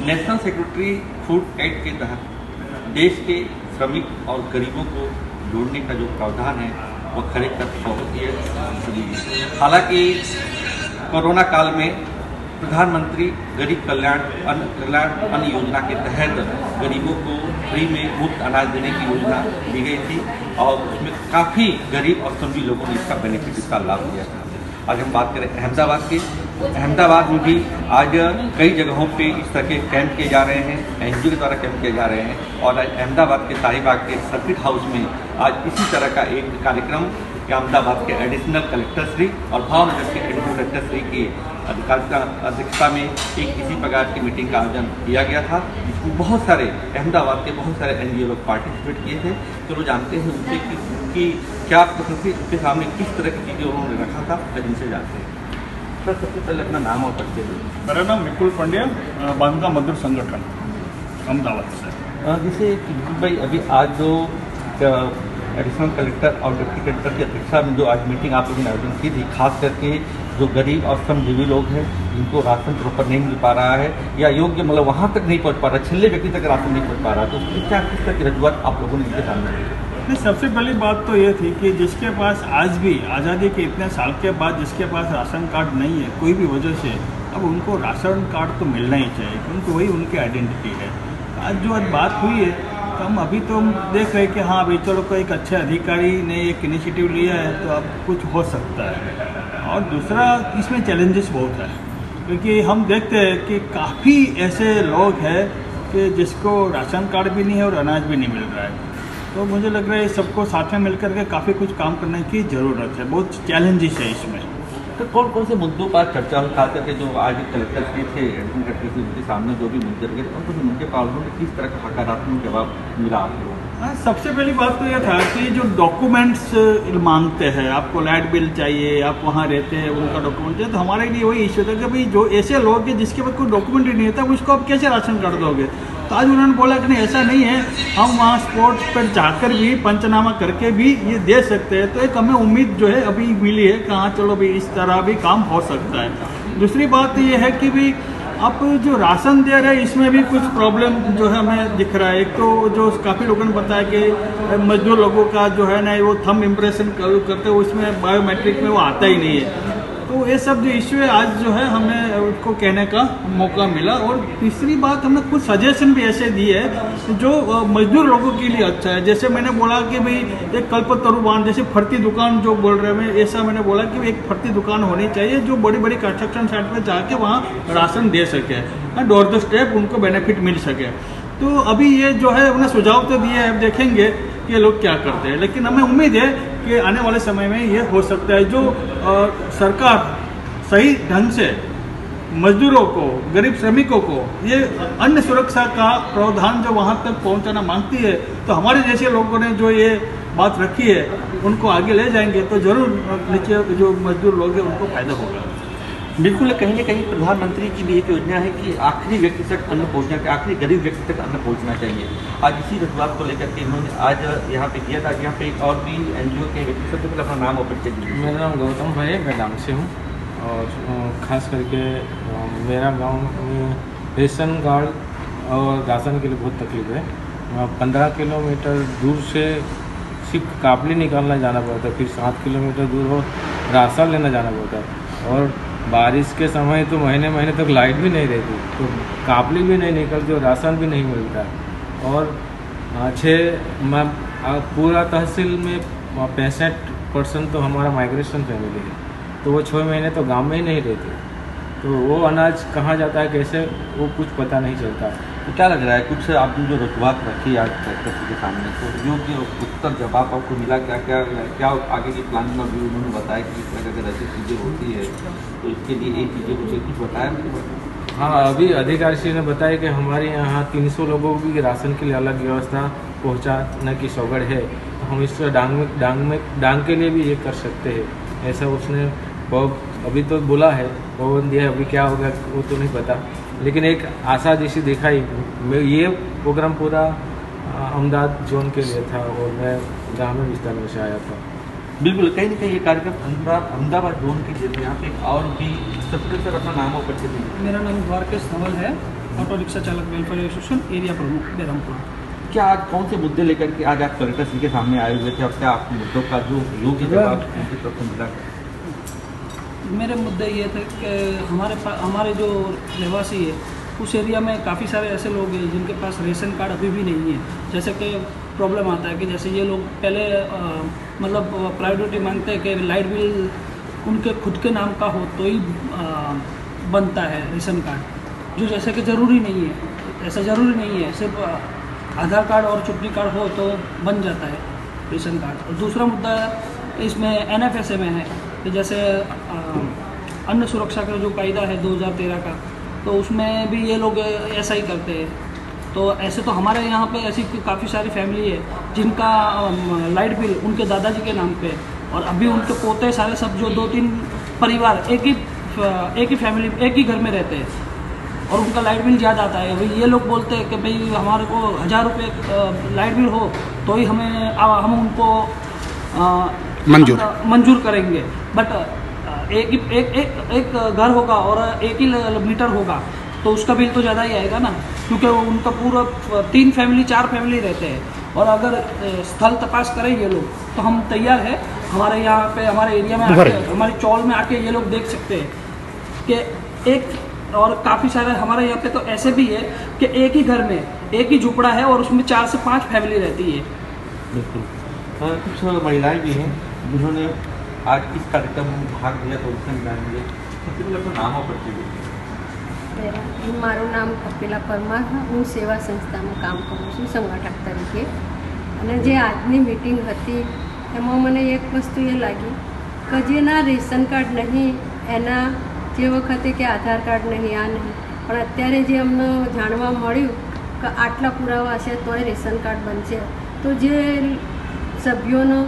National secretary food add के तहत देश के श्रमिक और गरीबों को जोड़ने का जो प्रावधान है वो खरे कर बहुत ही हालांकि कोरोना काल में प्रधानमंत्री गरीब कल्याण अन्न योजना के तहत गरीबों को फ्री में मुफ्त अनाज देने की योजना दी गई थी और उसमें काफ़ी गरीब और सभी लोगों ने इसका बेनिफिट, इसका लाभ लिया था। आज हम बात करें अहमदाबाद की। अहमदाबाद में भी आज कई जगहों पे इस तरह के कैंप किए जा रहे हैं, एनजीओ के द्वारा कैंप किए जा रहे हैं और आज अहमदाबाद के शाहीबाग के सर्किट हाउस में आज इसी तरह का एक कार्यक्रम अहमदाबाद के एडिशनल कलेक्टर श्री और भावनगर के एडिशनल कलेक्टर श्री की अध्यक्षता में एक इसी प्रकार की मीटिंग का आयोजन किया गया था, जिसमें बहुत सारे अहमदाबाद के बहुत सारे एनजीओ लोग पार्टिसिपेट किए थे। तो वो जानते हैं उनसे कि उनकी क्या प्रकृति, उनके सामने किस तरह की चीज़ें उन्होंने रखा था, जिनसे जानते हैं। सर, सबसे पहले अपना नाम और परिचय दीजिए। मेरा नाम विपुल पंड्या, बांधका मजदूर संगठन अहमदाबाद से। जैसे भाई अभी आज जो एडिशनल कलेक्टर और डिप्टी कलेक्टर की अध्यक्षता में जो आज मीटिंग आप लोगों ने आयोजन की थी, खास करके जो गरीब और श्रमजीवी लोग हैं जिनको राशन प्रॉपर नहीं मिल पा रहा है या योग्य मतलब वहाँ तक नहीं पहुँच पा रहा, छिले व्यक्ति तक राशन नहीं पहुँच पा रहा, तो उसकी क्या किस तरह की रजूआत आप लोगों ने इनके सामने की? नहीं, सबसे पहली बात तो ये थी कि जिसके पास आज भी आज़ादी के इतने साल के बाद जिसके पास राशन कार्ड नहीं है कोई भी वजह से, अब उनको राशन कार्ड तो मिलना ही चाहिए क्योंकि वही उनकी आइडेंटिटी है। आज जो आज बात हुई है तो हम अभी तो हम देख रहे हैं कि हाँ अभी चलो कोई एक अच्छे अधिकारी ने एक इनिशिएटिव लिया है तो अब कुछ हो सकता है। और दूसरा इसमें चैलेंजेस बहुत है क्योंकि हम देखते हैं कि काफ़ी ऐसे लोग हैं कि जिसको राशन कार्ड भी नहीं है और अनाज भी नहीं मिल रहा है। तो मुझे लग रहा है सबको साथ में मिलकर के काफ़ी कुछ काम करने की ज़रूरत है, बहुत चैलेंजेस है इसमें। तो कौन कौन से मुद्दों पर चर्चा हुई, खास करके जो आज कलेक्टर के थे, एडिशनल कलेक्टर उनके सामने जो भी मुद्दे रखे थे उनको उनके प्रॉब्लम में किस तरह का सकारात्मक जवाब मिला आप लोगों को? हाँ, सबसे पहली बात तो यह था कि जो डॉक्यूमेंट्स मांगते हैं, आपको लाइट बिल चाहिए, आप वहाँ रहते हैं उनका डॉक्यूमेंट चाहिए, तो हमारे लिए वही इश्यू था कि भाई जो ऐसे लोग हैं जिसके पास कोई डॉक्यूमेंट ही नहीं था उसको आप कैसे राशन कार्ड दोगे। तो आज उन्होंने बोला कि नहीं ऐसा नहीं है, हम वहाँ स्पॉट पर जाकर भी पंचनामा करके भी ये दे सकते हैं। तो एक हमें उम्मीद जो है अभी मिली है कि हाँ चलो भाई इस तरह भी काम हो सकता है। दूसरी बात ये है कि भाई आप जो राशन दे रहे हैं इसमें भी कुछ प्रॉब्लम जो है हमें दिख रहा है। एक तो जो काफ़ी लोगों ने बताया कि मजदूर लोगों का जो है ना वो थंब इम्प्रेशन करते हैं उसमें बायोमेट्रिक में वो आता ही नहीं है। तो ये सब जो इश्यू है आज जो है हमें उसको कहने का मौका मिला। और तीसरी बात हमने कुछ सजेशन भी ऐसे दिए हैं जो मजदूर लोगों के लिए अच्छा है। जैसे मैंने बोला कि भाई एक कल्पतरु बांध जैसे फर्ती दुकान जो बोल रहे हैं, ऐसा मैंने बोला कि एक फर्ती दुकान होनी चाहिए जो बड़ी बड़ी कंस्ट्रक्शन साइट पर जाके वहाँ राशन दे सके, डोर द स्टेप उनको बेनिफिट मिल सके। तो अभी ये जो है उन्हें सुझाव तो दिए हैं, अब देखेंगे कि ये लोग क्या करते हैं, लेकिन हमें उम्मीद है कि आने वाले समय में ये हो सकता है। जो सरकार सही ढंग से मजदूरों को, गरीब श्रमिकों को ये अन्न सुरक्षा का प्रावधान जो वहाँ तक पहुँचाना मांगती है, तो हमारे जैसे लोगों ने जो ये बात रखी है उनको आगे ले जाएंगे तो जरूर नीचे जो मजदूर लोग हैं उनको फायदा होगा। बिल्कुल, कहीं ना कहीं प्रधानमंत्री की भी एक योजना है कि आखिरी व्यक्ति तक अन्न पहुंचना, आखिरी गरीब व्यक्ति तक अन्न पहुंचना चाहिए। आज इसी रजूआत को लेकर के इन्होंने आज यहाँ पे किया था। यहाँ पे एक और भी एनजीओ के व्यक्ति, सबसे पहले अपना नाम और परिचय दीजिए। मेरा नाम गौतम भाई, मैं डांग से हूँ और ख़ास करके मेरा गांव में रेशन कार्ड और राशन के लिए बहुत तकलीफ है। 15 किलोमीटर दूर से सिर्फ काबली निकालना जाना पड़ता है, फिर 7 किलोमीटर दूर हो राशन लेना जाना पड़ता है। और बारिश के समय तो महीने महीने तक लाइट भी नहीं रहती, तो काबली भी नहीं निकलती और राशन भी नहीं मिलता। और पूरा तहसील में 65% तो हमारा माइग्रेशन फैमिली है, तो वो 6 महीने तो गांव में ही नहीं रहते, तो वो अनाज कहाँ जाता है कैसे वो कुछ पता नहीं चलता। तो क्या लग रहा है, कुछ आपने जो रजूआत रखी आज कलेक्टर के सामने, तो योग्य उत्तर जवाब आपको मिला? क्या क्या क्या आगे की प्लानिंग और भी उन्होंने बताया कि इस तरह अगर ऐसी चीज़ें होती है तो इसके लिए ये चीज़ें कुछ बताया? हाँ, अभी अधिकारी श्री ने बताया कि हमारे यहाँ 300 लोगों की राशन के लिए अलग व्यवस्था पहुँचाने की सौगड़ है, तो हम इस डांग के लिए भी ये कर सकते हैं, ऐसा उसने अभी तो बोला है, पवन दिया है। अभी क्या होगा वो तो नहीं पता, लेकिन एक आशा जैसी दिखाई। ये प्रोग्राम पूरा अहमदाबाद जोन के लिए था और मैं गाँव में विस्तार में से आया था। बिल्कुल, कहीं ना कहीं ये कार्यक्रम अहमदाबाद जोन के लिए यहाँ पे और भी सबसे सर अपना नाम और परिचय दीजिए। मेरा नाम द्वारकेश धवल है ऑटो रिक्शा चालक वेलफेयर एसोसिएशन एरिया प्रमुख बेरमपुर। क्या आज कौन से मुद्दे लेकर के आज आप कलेक्टर श्री के सामने आए हुए थे और क्या आपके मुद्दों का जो योग्य जवाब उनकी तरफ से मिला? मेरे मुद्दे ये थे कि हमारे जो रहवासी है उस एरिया में काफ़ी सारे ऐसे लोग हैं जिनके पास रेशन कार्ड अभी भी नहीं है। जैसे कि प्रॉब्लम आता है कि जैसे ये लोग पहले मतलब प्रायोरिटी मांगते हैं कि लाइट बिल उनके खुद के नाम का हो तो ही बनता है रेशन कार्ड, जो जैसे कि ज़रूरी नहीं है। ऐसा ज़रूरी नहीं है, सिर्फ आधार कार्ड और चुटनी कार्ड हो तो बन जाता है रेशन कार्ड। और दूसरा मुद्दा इसमें NFSA में है कि जैसे अन्न सुरक्षा का जो कायदा है 2013 का, तो उसमें भी ये लोग ऐसा ही करते हैं। तो ऐसे तो हमारे यहाँ पे ऐसी काफ़ी सारी फैमिली है जिनका लाइट बिल उनके दादाजी के नाम पे, और अभी उनके पोते सारे सब जो 2-3 परिवार एक ही फैमिली एक ही घर में रहते हैं और उनका लाइट बिल ज़्यादा आता है। भाई ये लोग बोलते हैं कि भाई हमारे को 1000 रुपये लाइट बिल हो तो ही हम उनको मंजूर करेंगे। बट एक घर होगा और एक ही मीटर होगा तो उसका बिल तो ज़्यादा ही आएगा ना, क्योंकि उनका पूरा 4 फैमिली रहते हैं। और अगर स्थल तपास करें ये लोग तो हम तैयार है। हमारे यहाँ पे हमारे एरिया में आके हमारी चौल में आके ये लोग देख सकते हैं कि एक और काफ़ी सारे हमारे यहाँ पे तो ऐसे भी है कि एक ही घर में एक ही झुपड़ा है और उसमें 4 से 5 फैमिली रहती है। बिल्कुल। कुछ महिलाएं भी हैं जिन्होंने आज इस कार्यक्रम में भाग लिया, तो उनसे मिलाएंगे। सबसे पहले अपना नाम और परिचय दीजिए। મારું નામ કપિલા પરમાર, હું સેવા સંસ્થામાં કામ કરું છું સંગઠક તરીકે। અને જે આજની મીટિંગ હતી એમાં મને એક વસ્તુ એ લાગી કે જેના રેશન કાર્ડ નહીં એના જે વખતે કે આધાર કાર્ડ નહીં આ નહીં, પણ અત્યારે જે અમને જાણવા મળ્યું કે આટલા પુરાવા છે તોય રેશન કાર્ડ બનશે, તો જે સભ્યોનો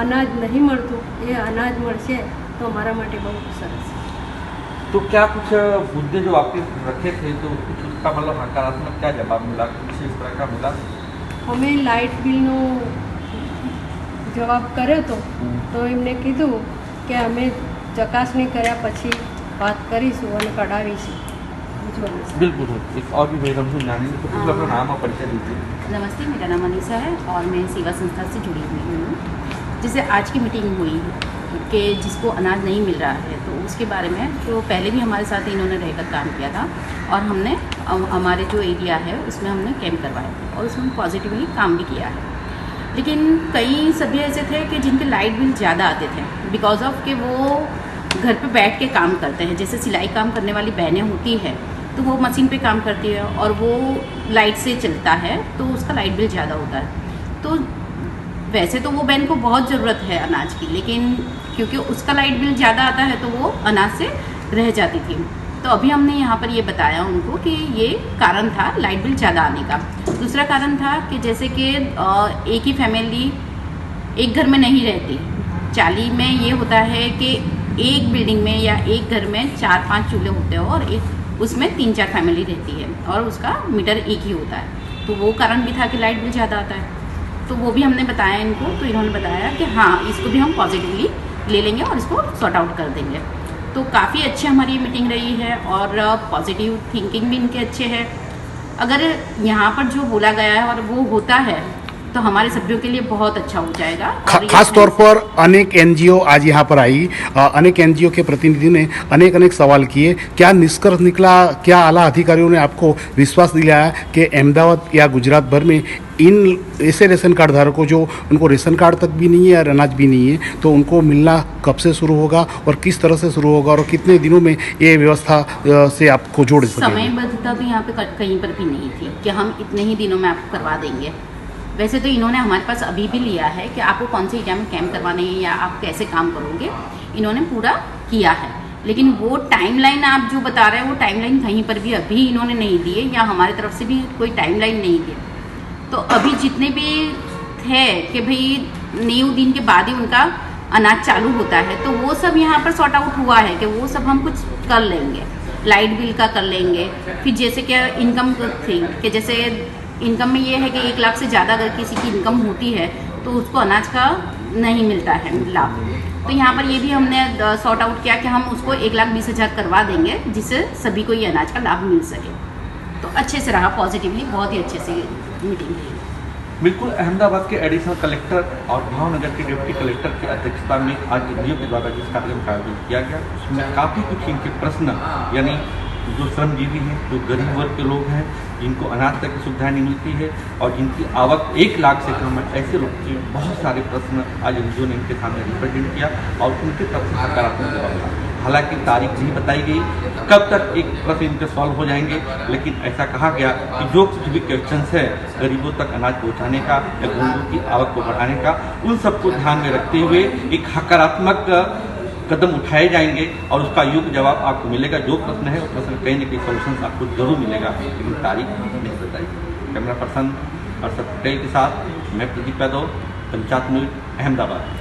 અનાજ નહીં મળતું એ અનાજ મળશે તો અમારા માટે બહુ સરસ। तो क्या कुछ मुद्दे जो आपके रखे थे तो कुछ उसका मतलब नकारात्मक क्या जवाब मिला, कुछ इस तरह का मिला? અમે લાઇટ બિલનો જવાબ કર્યો તો એમને કીધું કે અમે ચકાસણી કર્યા પછી વાત કરીશું અને કઢાવીશું। बिल्कुल। एक और भी मैडम से जानेंगे, तो कुछ अपना नाम और परिचय दीजिए। नमस्ते, मेरा नाम अनीसा है और मैं सेवा संस्था से जुड़ी हुई हूँ। जैसे आज की मीटिंग हुई कि जिसको अनाज नहीं मिल रहा है तो उसके बारे में तो पहले भी हमारे साथ इन्होंने रहकर काम किया था और हमने हमारे जो एरिया है उसमें हमने कैंप करवाया और उसमें पॉजिटिवली काम भी किया है। लेकिन कई सभी ऐसे थे कि जिनके लाइट बिल ज़्यादा आते थे बिकॉज ऑफ कि वो घर पे बैठ के काम करते हैं। जैसे सिलाई काम करने वाली बहनें होती है तो वो मशीन पे काम करती है और वो लाइट से चलता है तो उसका लाइट बिल ज़्यादा होता है। तो वैसे तो वो बहन को बहुत ज़रूरत है अनाज की, लेकिन क्योंकि उसका लाइट बिल ज़्यादा आता है तो वो अनाज से रह जाती थी। तो अभी हमने यहाँ पर ये बताया उनको कि ये कारण था लाइट बिल ज़्यादा आने का। दूसरा कारण था कि जैसे कि एक ही फैमिली एक घर में नहीं रहती। चाली में ये होता है कि एक बिल्डिंग में या एक घर में 4-5 चूल्हे होते हैं और एक उसमें 3-4 फैमिली रहती है और उसका मीटर एक ही होता है। तो वो कारण भी था कि लाइट बिल ज़्यादा आता है। तो वो भी हमने बताया इनको, तो इन्होंने बताया कि हाँ इसको भी हम पॉजिटिवली ले लेंगे और इसको सॉर्ट आउट कर देंगे। तो काफ़ी अच्छी हमारी मीटिंग रही है और पॉजिटिव थिंकिंग भी इनके अच्छे है। अगर यहाँ पर जो बोला गया है और वो होता है तो हमारे सभ्यों के लिए बहुत अच्छा हो जाएगा। खास तौर पर अनेक एनजीओ आज यहाँ पर आई, अनेक एनजीओ के प्रतिनिधियों ने अनेक सवाल किए। क्या निष्कर्ष निकला? क्या आला अधिकारियों ने आपको विश्वास दिलाया कि अहमदाबाद या गुजरात भर में इन ऐसे रेशन कार्ड धारकों जो उनको रेशन कार्ड तक भी नहीं है और अनाज भी नहीं है तो उनको मिलना कब से शुरू होगा और किस तरह से शुरू होगा और कितने दिनों में ये व्यवस्था से आपको जोड़ सकेंगे? समयबद्धता भी यहाँ पे कहीं पर भी नहीं थी कि हम इतने ही दिनों में आपको करवा देंगे। वैसे तो इन्होंने हमारे पास अभी भी लिया है कि आपको कौन से एरिया में कैंप करवाने हैं या आप कैसे काम करोगे, इन्होंने पूरा किया है। लेकिन वो टाइमलाइन आप जो बता रहे हैं वो टाइमलाइन कहीं पर भी अभी इन्होंने नहीं दी है या हमारी तरफ से भी कोई टाइमलाइन नहीं दी। तो अभी जितने भी थे कि भाई 9 दिन के बाद ही उनका अनाज चालू होता है तो वो सब यहाँ पर सॉर्ट आउट हुआ है कि वो सब हम कुछ कर लेंगे। लाइट बिल का कर लेंगे। फिर जैसे कि इनकम थी कि जैसे इनकम में ये है कि 1 लाख से ज़्यादा अगर किसी की इनकम होती है तो उसको अनाज का नहीं मिलता है लाभ। तो यहाँ पर ये भी हमने सॉर्ट आउट किया कि हम उसको 1,20,000 करवा देंगे जिससे सभी को ये अनाज का लाभ मिल सके। तो अच्छे से रहा, पॉजिटिवली बहुत ही अच्छे से मीटिंग रही। बिल्कुल, अहमदाबाद के एडिशनल कलेक्टर और भावनगर के डिप्टी कलेक्टर की अध्यक्षता में आज एनजीओ के द्वारा जिस कार्यक्रम का आयोजन किया गया उसमें काफ़ी कुछ इनके प्रश्न, यानी जो श्रमजीवी हैं, जो गरीब वर्ग के लोग हैं, जिनको अनाज तक की सुविधाएं नहीं मिलती है और जिनकी आवक 1 लाख से कम है, ऐसे लोग के बहुत सारे प्रश्न आज एनजीओ ने इनके सामने रिप्रेजेंट किया और उनके तरफ से सकारात्मक जवाब मिला। हालांकि तारीख नहीं बताई गई कब तक एक प्रश्न इनके सॉल्व हो जाएंगे, लेकिन ऐसा कहा गया कि जो कुछ भी क्वेश्चंस है गरीबों तक अनाज पहुंचाने का या गरीबों की आवक को बढ़ाने का, उन सबको ध्यान में रखते हुए एक सकारात्मक कदम उठाए जाएंगे और उसका योग्य जवाब आपको मिलेगा। जो प्रश्न है उस प्रश्न कहीं न कहीं सोल्यूशन आपको जरूर मिलेगा, लेकिन तारीख नहीं बताई। कैमरा पर्सन अर्षद पटेल के साथ मैं प्रदीप यादव, पंचायत न्यूज, अहमदाबाद।